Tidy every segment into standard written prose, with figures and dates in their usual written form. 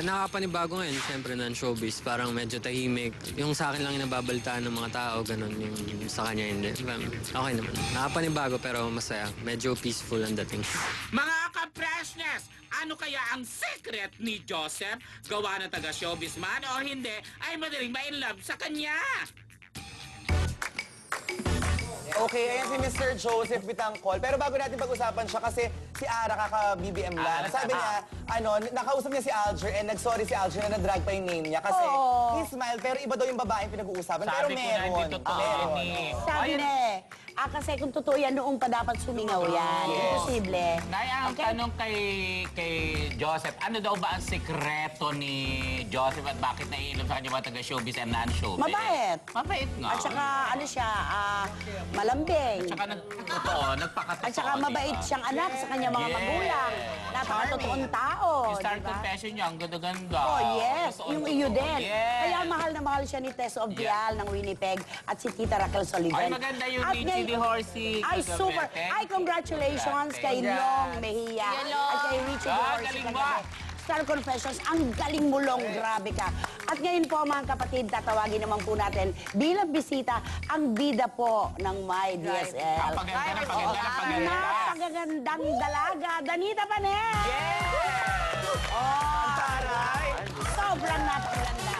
nakakapanibago ngayon, siyempre, non-showbiz. Parang medyo tahimik. Yung sa akin lang yung nababalitaan ng mga tao, ganun. Yung sa kanya hindi. Okay naman. Nakakapanibago pero masaya. Medyo peaceful ang dating. Mga ka-freshness, ano kaya ang secret ni Joseph? Gawa ng taga-showbiz man o hindi, ay madaling ma-inlove sa kanya. Okay, ayan si Mr. Joseph Bitangkol. Pero bago natin pag-usapan siya, kasi si Ara kaka-BBM lang. Sabi niya, nakausap niya si Alger and nag-sorry si Alger na na-drag pa yung name niya. Kasi he smiled, pero iba daw yung babaeng pinag-uusapan. Pero meron. Sabi na kasi kung totoo yan, noong pa dapat sumingaw yan. Imposible. Nay, ang tanong kay Joseph, ano daw ba ang sekreto ni Joseph at bakit naiinom sa kanya mga taga-showbiz and non-showbiz? Mabait. Mabait nga. At saka, ano siya, malambing. At saka nagpakatotoo. At saka mabait siyang anak sa kanyang mga magulang. Napakatotoong tao. Yung star confession niya, ang ganda-ganda. Oh, yes. Yung iyo din. Yes. Kaya mahal na mahal siya ni Tess Obdial ng Winnipeg at si Tita Raquel Sullivan. Ay, maganda yung At ni Chidi Horsey. Ay, super. Ay, congratulations kay Long Mejia. At kay Richie Horsey. galing mo. Star Confessions, ang galing mo, Long. Grabe ka. At ngayon po, mga kapatid, tatawagin naman po natin bilang bisita ang bida po ng My DSL. Napakagandang dalaga, Danita Panel! Oh, taray! Sobrang napakaganda.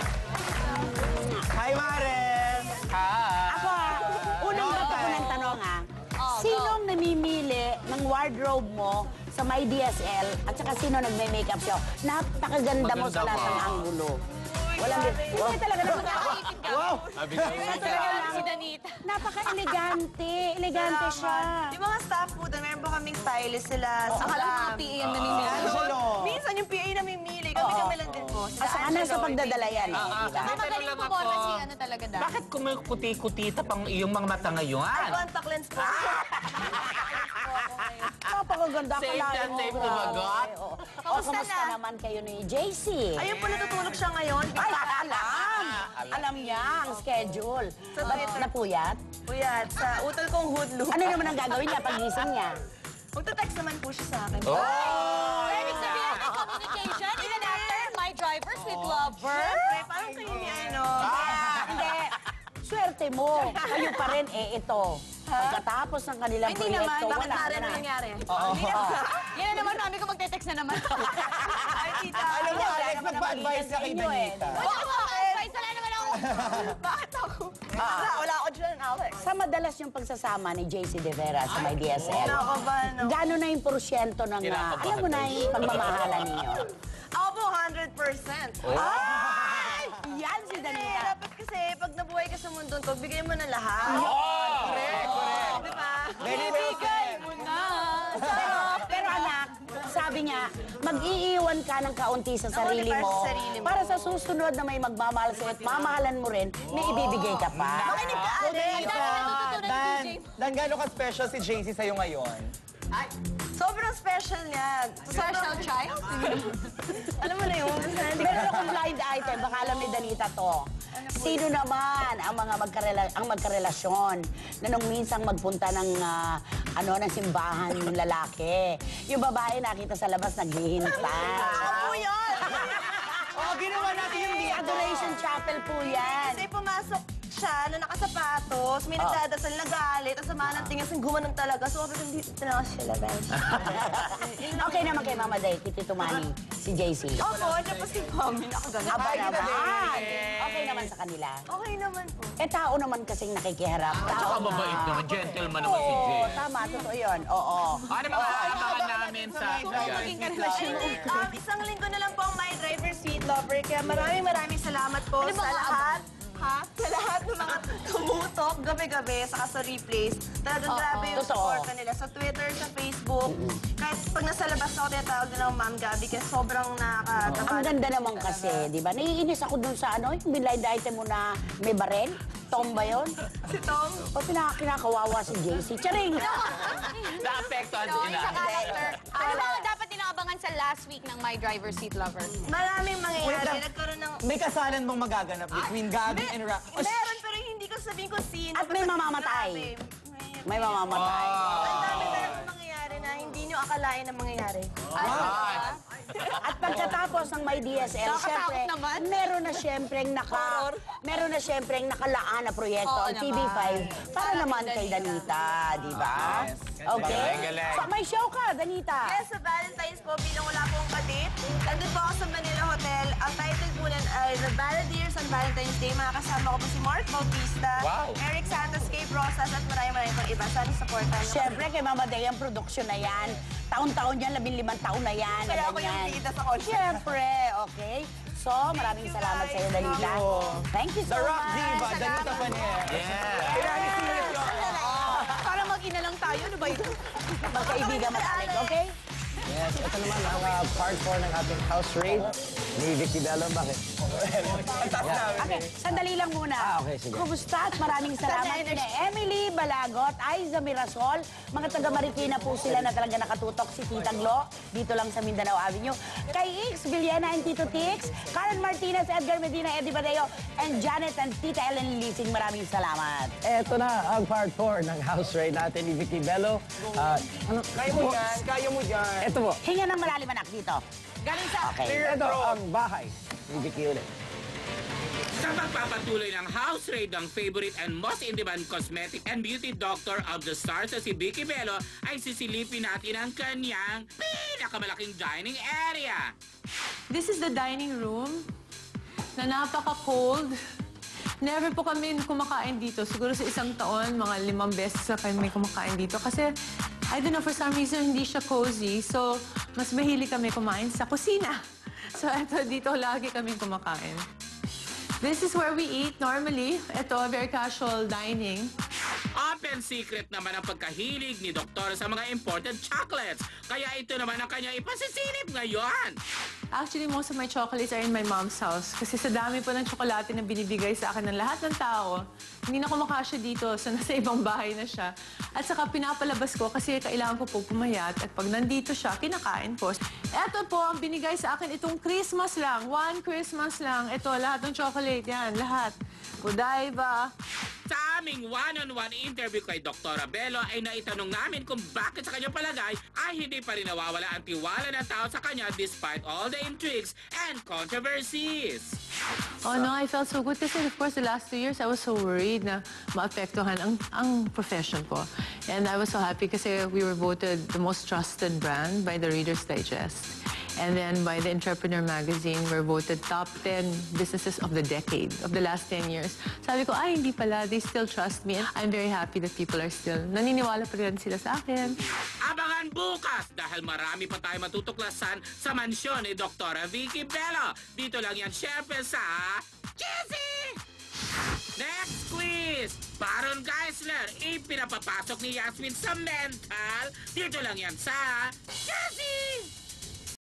Hi, Maren! Ako, unang bata ko ng tanong, sinong namimili ng wardrobe mo sa My DSL at saka sino nagme-makeup show? Napakaganda mo sa lahat ng anggulo. Walang hindi talaga napaka-isip ka. Wow! Si Danita. Napaka-elegante. Elegante siya. Yung mga staff po doon, meron po kaming stylist sila. Akala mga PA yung namimili. Angelo! Minsan yung PA namimili. Kami lang din po. At saka nasa pagdadala yan. Saka magaling po po si ano talaga dahil. Bakit kumukuti-kutita pang iyong mga mata ngayon? Ay, contact lens po. Napakaganda. Safe na Akalain mo. safe kumagot. Kamusta naman kayo ni JC? Ayun po, natutulog siya ngayon. Ay, alam! Alam niya ang schedule. Ba't napuyat? Uyat, sa utol kong hoodloo. Ano naman ang gagawin niya pag-gising niya? Magta-text naman po siya sa akin. Ibig sabihin ng communication, even after My Driver, Sweet Lover. Siyempre, parang kayo ni ano. Hindi. Swerte mo. Kayo pa rin, ito. Pagkatapos ng kanilang Hindi naman, proyekto, bakit wala na rin na. nangyari? Yan na naman, mami ko magte-text na naman. Ay, tita. Alam mo, Alex, naman magpa-advise ka kay inyo Danita. Advice, wala naman ako. Bakit ako? Wala ako dyan, Alex. Sa madalas yung pagsasama ni JC De Vera sa My DSL, Ako ba, no? gano'n na yung porsyento ng, alam mo na yung pagmamahalan ninyo? Ako po, 100%. Ay! Yan si Kasi Danita. dapat kasi, pag nabuhay ka sa mundo to, bigay mo na lahat. Correct, correct. Di ba? Very well said. Pero anak, sabi niya, mag-iiwan ka ng kaunti sa sarili para mo sa sarili mo. para sa susunod na may magmamahal sa'yo at mamahalan mo rin, may ibibigay ka pa. Makinig ka, Alex. Dan, gano'n ka-special si JC sa'yo ngayon? Sobrang special niya. Special child? Alam mo na yun? Meron akong blind item, baka alam ni Danita to. Sino naman ang mga magkarelasyon na nung minsang magpunta ng ng simbahan yung lalaki? Yung babae nakita sa labas naghihintay. Ako yun! Oh, ginawa natin yung Yung Adoration Chapel po yan. Kasi pumasok siya na nakasapatos, may nagdadasal, nagalit, ang sama ng tingin, gumanon talaga. So, sabi ko, hindi na siya labas. Okay naman kay Mama Day, Titi Tumani, si JC. Opo, niya po si Mami, nakagano'n. Aba naman. Okay naman sa kanila. Okay naman po. Tao naman kasing nakikiharap. Tsaka mabait naman, gentleman naman si Jay. Oo, tama, totoo yun. Oo. Ano mga abangan namin sa Isang linggo na lang po ang My Driver Sweet Lover. Kaya maraming salamat po sa lahat. Sa lahat ng mga tumutok gabi-gabi saka sa replays. Talagang grabe yung support nila sa Twitter, sa Facebook. Kahit pag nasa labas ako, tinatawag nila ang Ma'am Gabi kasi sobrang nakakatawa. Ang ganda naman kasi, di ba? Naiinis ako dun sa yung blind item mo na may barel. Tom ba yun? Si Tom? O kinakawawa si JC. Charing! Na-apektuhan So, sila. sa character. Ano ba dapat inaabangan sa last week ng My Driver, Sweet Lover? Maraming mangyayari. Wait lang. Nagkaroon ng... May kasalan mong magaganap between Gabi and Ra... Meron, pero hindi ko sabihin kung sino. At may Basta mamamatay. grabe. May mamamatay. Ang dami talagang mangyayari na hindi nyo akalain na mangyayari. Ay, At pagkatapos ng may DSL, Nakakatakot syempre, naman. meron na syempreng nakalaan na proyekto Oo ang TV5 para naman kay Danita, di ba? Okay? Galing. So, may show ka, Danita. Yes, sa Valentine's po, bilang wala pong kadate, nandun po ako sa Manila Hotel. Ang title po nun ay The Balladeers on Valentine's Day. Makakasama ko po si Mark Bautista, Wow. Eric Santos, Kay Rosas, at maraming pang iba. Sana supportan niyo. Syempre, kay Mama Day ang production na yan. Taon-taon yan, 15 taon na yan. Kaya ako yung ganyan. bida sa concert. Syempre, okay? So, maraming salamat sa iyo, Danita. Thank you so The Rock much. Diva, Danita Paner. Yeah. Para mag-ina lang tayo, ano ba yun? Magkaibigan matalik, okay? Yes, ito naman ang part 4 ng ating house raid ni Vicky Bello. Bakit? Okay, sandali lang muna. Okay, sige. Kumusta at maraming salamat kina Emily Balagot, Aiza Mirasol, mga taga Marikina po sila na talaga nakatutok, si Tita Glo, dito lang sa Mindanao Avenue. Kay Ix, Villena and Tito Tix, Karen Martinez, Edgar Medina, Eddie Badeo, and Janet and Tita Ellen Lising, maraming salamat. Ito na ang part 4 ng house raid natin ni Vicky Bello. Kaya mo yan, kaya mo yan. Ito po. Hinga ng malalim anak dito. Galing sa... Okay. Ito ang bahay ni Vicky ulit. Sa magpapatuloy ng house raid ng favorite and most in-demand cosmetic and beauty doctor of the stars na si Vicky Bello, ay sisilipin natin ang kanyang pinakamalaking dining area. This is the dining room na napaka-cold. Never po kami kumakain dito. Siguro sa isang taon, mga 5 beses na kami kumakain dito. Kasi, I don't know, for some reason, hindi siya cozy. So, mas mahilig kami kumain sa kusina. So, eto, dito lagi kami kumakain. This is where we eat normally. Ito, very casual dining. Open secret naman ang pagkahilig ni Doktor sa mga imported chocolates. Kaya ito naman ang kanya ipasisilip ngayon. Actually, most of my chocolates are in my mom's house. Kasi sa dami po ng tsokolate na binibigay sa akin ng lahat ng tao, hindi na kumakasya dito, so nasa ibang bahay na siya. At saka pinapalabas ko kasi kailangan ko po pumayat. At pag nandito siya, kinakain ko. Ito po ang binigay sa akin itong Christmas lang. One Christmas lang. Ito, lahat ng chocolate. Yan, lahat. Godiva. Sa aming one-on-one interview kay Dr. Bello ay naitanong namin kung bakit sa kanyang palagay ay hindi pa rin nawawala ang tiwala ng tao sa kanya despite all the intrigues and controversies. Oh no, I felt so good kasi of course the last 2 years I was so worried na maapektuhan ang profession ko. And I was so happy kasi we were voted the most trusted brand by the Reader's Digest. And then by the Entrepreneur Magazine, we're voted top 10 businesses of the decade, of the last 10 years. Sabi ko, ay, hindi pala. They still trust me. And I'm very happy that people are still naniniwala pa rin sila sa akin. Abangan bukas dahil marami pa tayo matutuklasan sa mansyon ni Dr. Vicky Bello. Dito lang yan, syempre sa Cheesy! Next quiz! Baron Geisler, ipinapapasok ni Yasmin sa mental. Dito lang yan sa Cheesy!